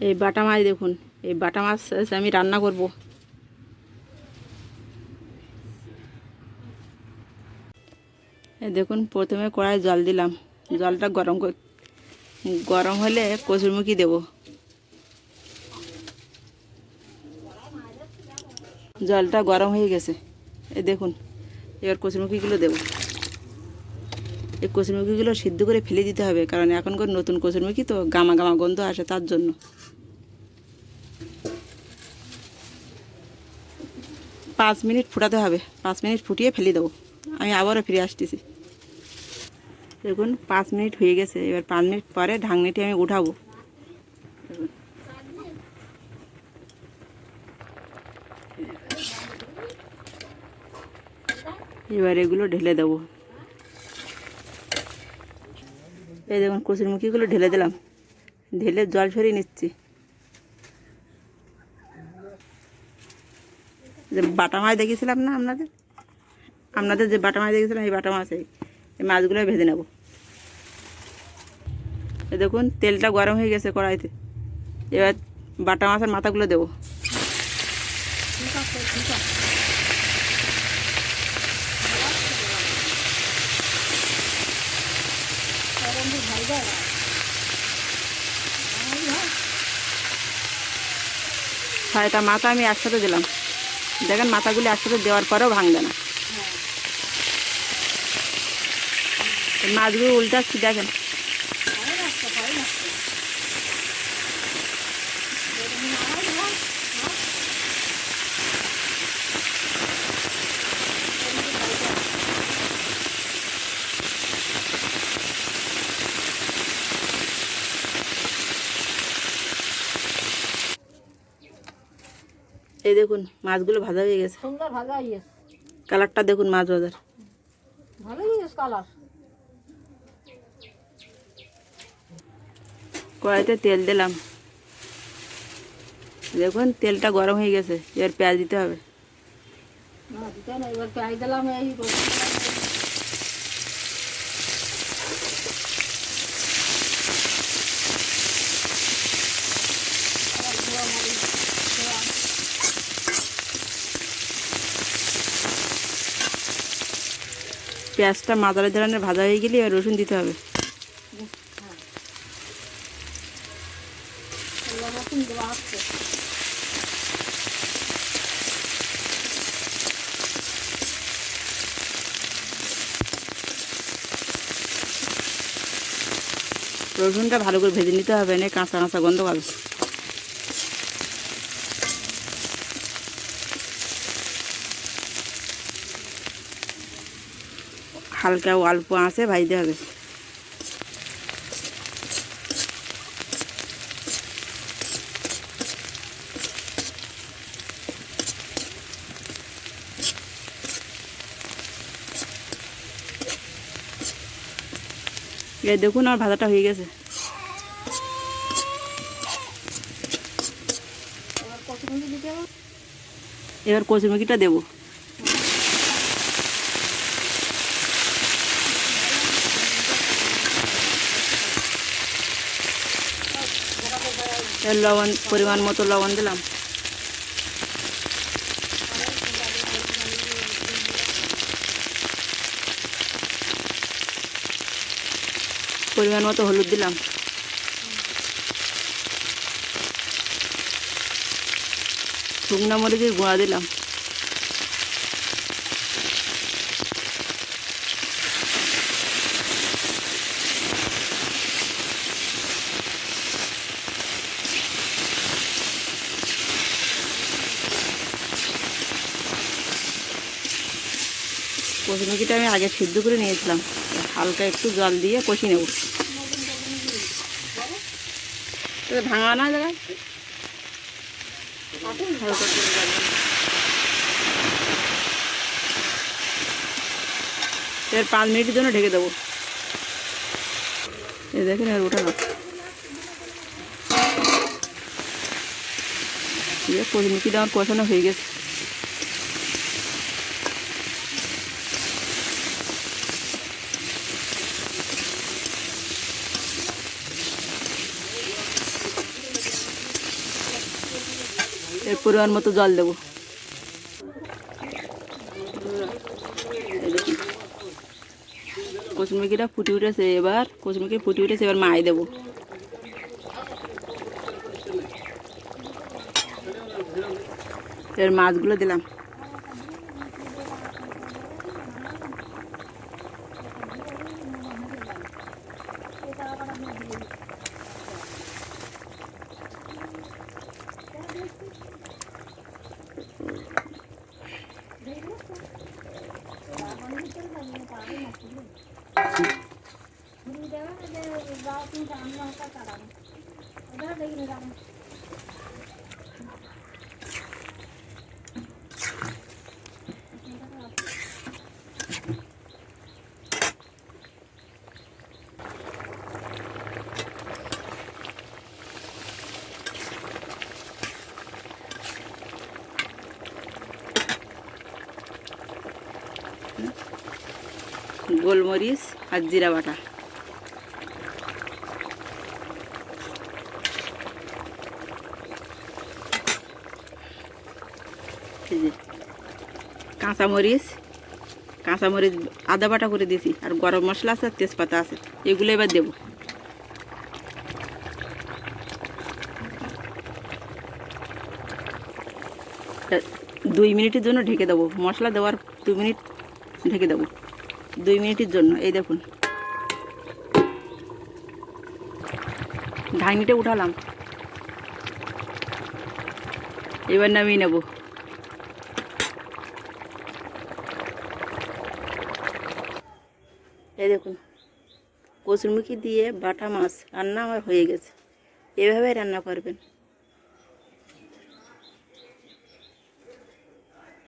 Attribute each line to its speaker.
Speaker 1: এই বাটা মাছ দেখুন, এই বাটা মাছ আমি রান্না করব। এই দেখুন, প্রথমে কড়াই জল দিলাম, জলটা গরম হলে কচুরমুখী দেব। জলটা গরম হয়ে গেছে, এই দেখুন এবার কচুরমুখীগুলো দেব। এই কচুরমুখীগুলো সিদ্ধ করে ফেলে দিতে হবে, কারণ এখনকার নতুন কচুরমুখী তো গামা গামা গন্ধ আসে, তার জন্য। 5 মিনিট ফুটাতে হবে, 5 মিনিট ফুটিয়ে ফেলে দেবো। আমি আবারও ফিরে আসতেছি। দেখুন 5 মিনিট হয়ে গেছে, এবার 5 মিনিট পরে ঢাকনিটি আমি উঠাবো। এবার এগুলো ঢেলে দেবো। এই দেখুন কচুরমুখীগুলো ঢেলে দিলাম, ঢেলে জল সরিয়ে নিচ্ছি। যে বাটা মাছ দেখিয়েছিলাম না আপনাদের যে বাটা মাছ দেখেছিলাম, এই বাটা মাছ, এই মাছগুলো ভেজে নেব। এই দেখুন তেলটা গরম হয়ে গেছে কড়াইতে, এবার বাটা মাছের মাথাগুলো দেবো। ছয়টা মাথা আমি একসাথে দিলাম। দেখেন মাথাগুলি একসাথে দেওয়ার পরেও ভাঙবে না। মাছগুলো উল্টাচ্ছি, দেখেন। এই দেখুন মাছগুলো ভাজা হয়ে গেছে,
Speaker 2: সুন্দর ভাজা হয়ে গেছে।
Speaker 1: কালারটা দেখুন মাছ ভাজার,
Speaker 2: ভালো হয়ে গেছে কালার।
Speaker 1: কড়াইতে তেল দিলাম, দেখুন তেলটা গরম হয়ে গেছে, এবার পেঁয়াজ দিতে হবে।
Speaker 2: না দিতে না, এবার পেঁয়াজ দিলাম, এই রসুন দিলাম,
Speaker 1: পেঁয়াজটা মাঝারি ধরনের ভাজা হয়ে গেলে এবার রসুন দিতে হবে।
Speaker 2: রসুন দেওয়া হচ্ছে।
Speaker 1: রসুনটা ভালো করে ভেজে নিতে হবে, না কাঁচা কাঁচা গন্ধ পাবে। হালকা অল্প আঁচে ভাজতে হবে। এই দেখুন আমার ভাজাটা হয়ে গেছে।
Speaker 2: এবার কচুরমুখী দিতে হবে।
Speaker 1: এবার কচুরমুখীটা দেবো। এর লবণ, পরিমাণ মতো লবণ দিলাম। পরিমাণ মতো হলুদ দিলাম। শুকনো মরিচের গুঁড়া দিলাম। কচুরমুখীটা আমি আগে সিদ্ধ করে নিয়েছিলাম, হালকা একটু জল দিয়ে কষি নেব। ভাঙা না জায়গায় হালকা করে জল দিলাম। এর 5 মিনিটের জন্য ঢেকে দেবো। এই দেখেন এর ওঠা না, কচুরমুখীটা আমার কষানো হয়ে গেছে। এর পরিমাণ মতো জল দেবো। এই দেখুন কচুরমুখিটা ফুটে উঠেছে, এবার কচুরমুখি ফুটে উঠেছে, এবার মায় দেবো। এর মাছগুলো দিলাম। গোলমরিচ আর জিরা বাটা, এই যে কাঁচামরিচ আদা বাটা করে দিয়েছি, আর গরম মশলা আছে, তেজপাতা আছে, এগুলো এবার দেবো। তা 2 মিনিটের জন্য ঢেকে দেবো, মশলা দেওয়ার 2 মিনিট ঢেকে দেবো, 2 মিনিটের জন্য। এই দেখুন ঢাকনিটা উঠালাম, এবার নামিয়ে নেব। এই দেখুন কচুরমুখি দিয়ে বাটা মাছ রান্না আমার হয়ে গেছে। এভাবে রান্না করবেন।